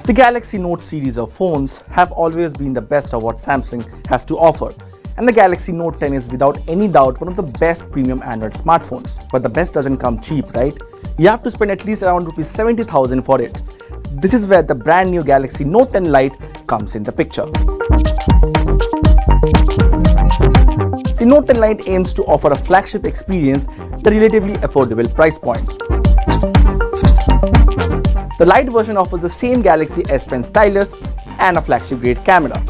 The Galaxy Note series of phones have always been the best of what Samsung has to offer, and the Galaxy Note 10 is without any doubt one of the best premium Android smartphones. But the best doesn't come cheap, right? You have to spend at least around Rs 70,000 for it. This is where the brand new Galaxy Note 10 Lite comes in the picture. The Note 10 Lite aims to offer a flagship experience at a relatively affordable price point. The Lite version offers the same Galaxy S Pen stylus and a flagship grade camera.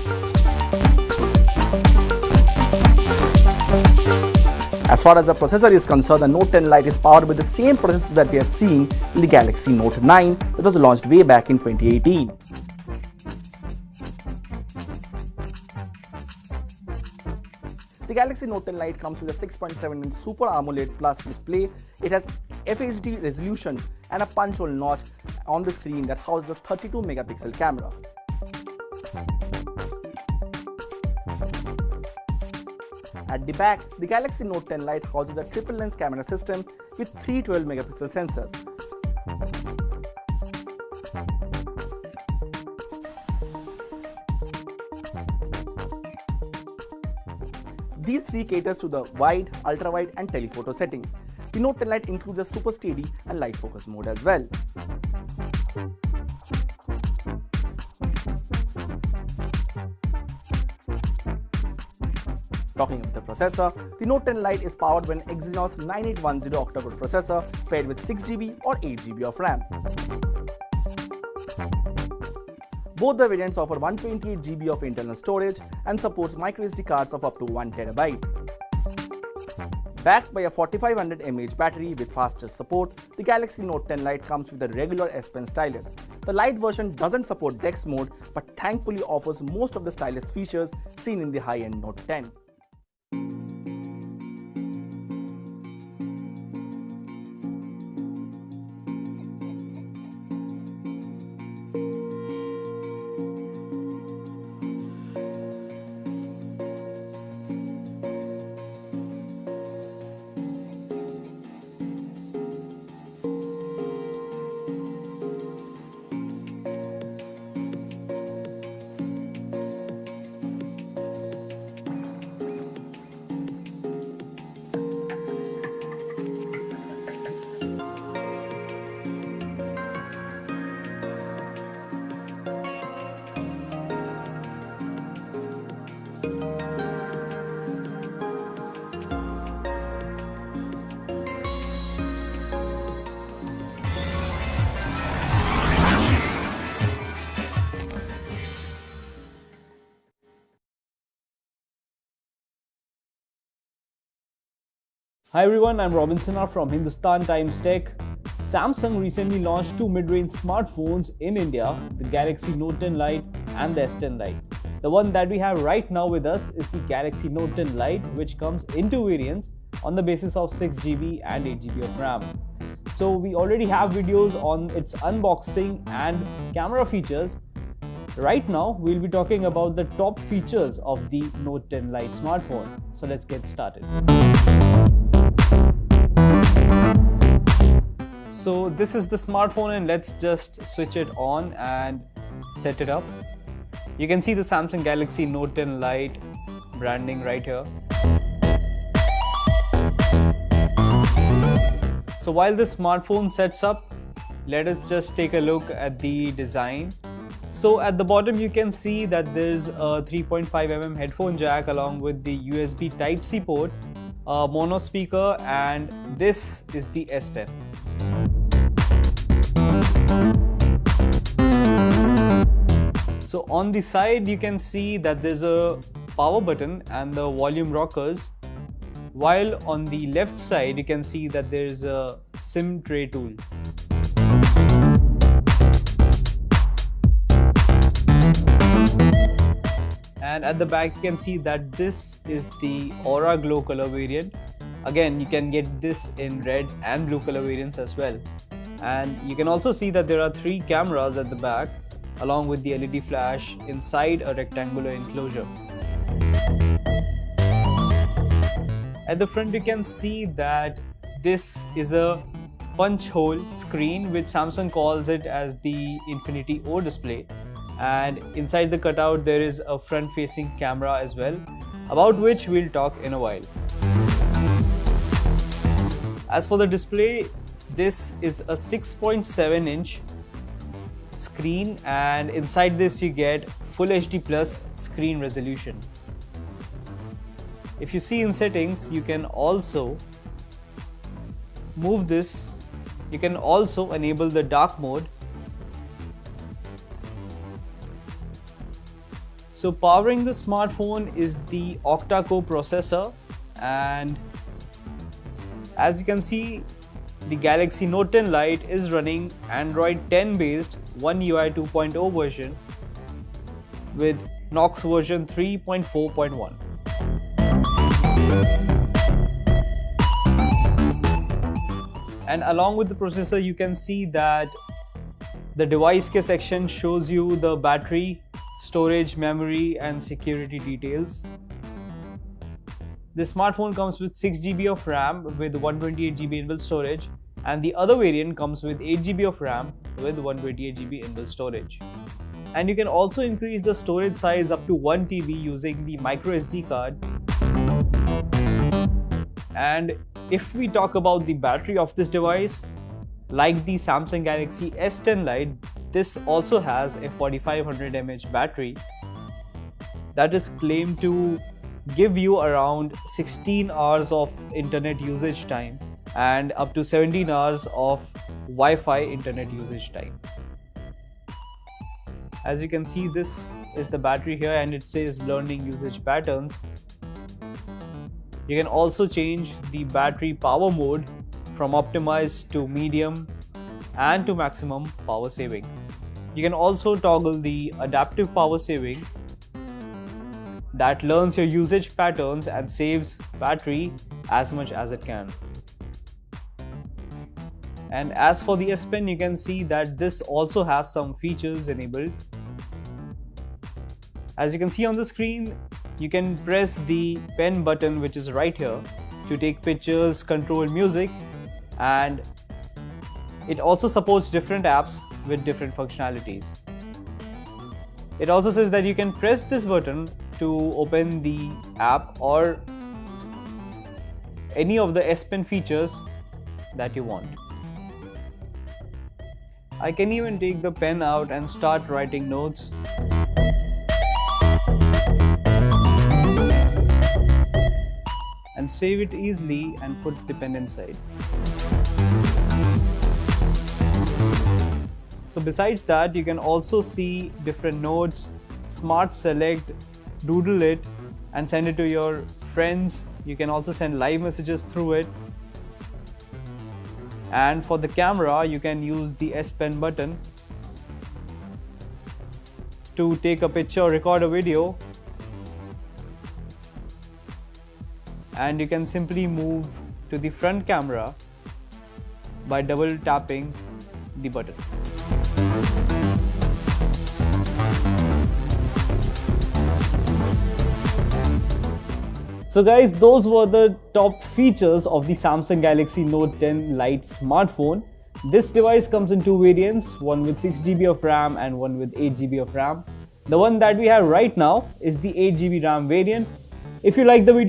As far as the processor is concerned, the Note 10 Lite is powered with the same processor that we have seen in the Galaxy Note 9 that was launched way back in 2018. The Galaxy Note 10 Lite comes with a 6.7-inch Super AMOLED Plus display. It has FHD resolution and a punch hole notch on the screen that houses a 32-megapixel camera. At the back, the Galaxy Note 10 Lite houses a triple lens camera system with three 12-megapixel sensors. These three caters to the wide, ultra-wide and telephoto settings. The Note 10 Lite includes a super steady and light focus mode as well. Talking about the processor, the Note 10 Lite is powered by an Exynos 9810 octa-core processor paired with 6GB or 8GB of RAM. Both the variants offer 128GB of internal storage and supports microSD cards of up to 1TB. Backed by a 4500 mAh battery with faster support, the Galaxy Note 10 Lite comes with a regular S Pen stylus. The Lite version doesn't support DeX mode but thankfully offers most of the stylus features seen in the high-end Note 10. Hi everyone, I'm Robinson from Hindustan Times Tech. Samsung recently launched two mid-range smartphones in India, the Galaxy Note 10 Lite and the S10 Lite. The one that we have right now with us is the Galaxy Note 10 Lite, which comes in two variants on the basis of 6GB and 8GB of RAM. So we already have videos on its unboxing and camera features. Right now, we'll be talking about the top features of the Note 10 Lite smartphone. So let's get started. So this is the smartphone and let's just switch it on and set it up. You can see the Samsung Galaxy Note 10 Lite branding right here. So while this smartphone sets up, let us just take a look at the design. So at the bottom you can see that there's a 3.5mm headphone jack along with the USB Type-C port, a mono speaker, and this is the S Pen. So on the side you can see that there's a power button and the volume rockers, while on the left side you can see that there's a SIM tray tool. And at the back you can see that this is the Aura Glow color variant. Again, you can get this in red and blue color variants as well. And you can also see that there are three cameras at the back along with the LED flash inside a rectangular enclosure. At the front you can see that this is a punch hole screen, which Samsung calls it as the Infinity O display, and inside the cutout there is a front facing camera as well, about which we'll talk in a while. As for the display, this is a 6.7 inch screen, and inside this you get Full HD Plus screen resolution. If you see in settings, you can also move this. You can also enable the dark mode. So powering the smartphone is the octa-core processor, and as you can see, the Galaxy Note 10 Lite is running Android 10 based One UI 2.0 version with Knox version 3.4.1. And along with the processor, you can see that the device key section shows you the battery, storage, memory and security details. The smartphone comes with 6GB of RAM with 128GB inbuilt storage, and the other variant comes with 8GB of RAM with 128GB inbuilt storage. And you can also increase the storage size up to 1 TB using the microSD card. And if we talk about the battery of this device, like the Samsung Galaxy S10 Lite, this also has a 4500 mAh battery that is claimed to give you around 16 hours of internet usage time and up to 17 hours of Wi-Fi internet usage time. As you can see, this is the battery here, and it says learning usage patterns. You can also change the battery power mode from optimized to medium and to maximum power saving. You can also toggle the adaptive power saving that learns your usage patterns and saves battery as much as it can. And as for the S Pen, you can see that this also has some features enabled. As you can see on the screen, you can press the pen button, which is right here, to take pictures, control music, and it also supports different apps with different functionalities. It also says that you can press this button to open the app or any of the S Pen features that you want. I can even take the pen out and start writing notes. And save it easily and put the pen inside. So besides that, you can also see different notes, smart select, doodle it and send it to your friends. You can also send live messages through it. And for the camera, you can use the S Pen button to take a picture or record a video. And you can simply move to the front camera by double tapping the button. So guys, those were the top features of the Samsung Galaxy Note 10 Lite smartphone. This device comes in two variants, one with 6GB of RAM and one with 8GB of RAM. The one that we have right now is the 8GB RAM variant. If you like the video,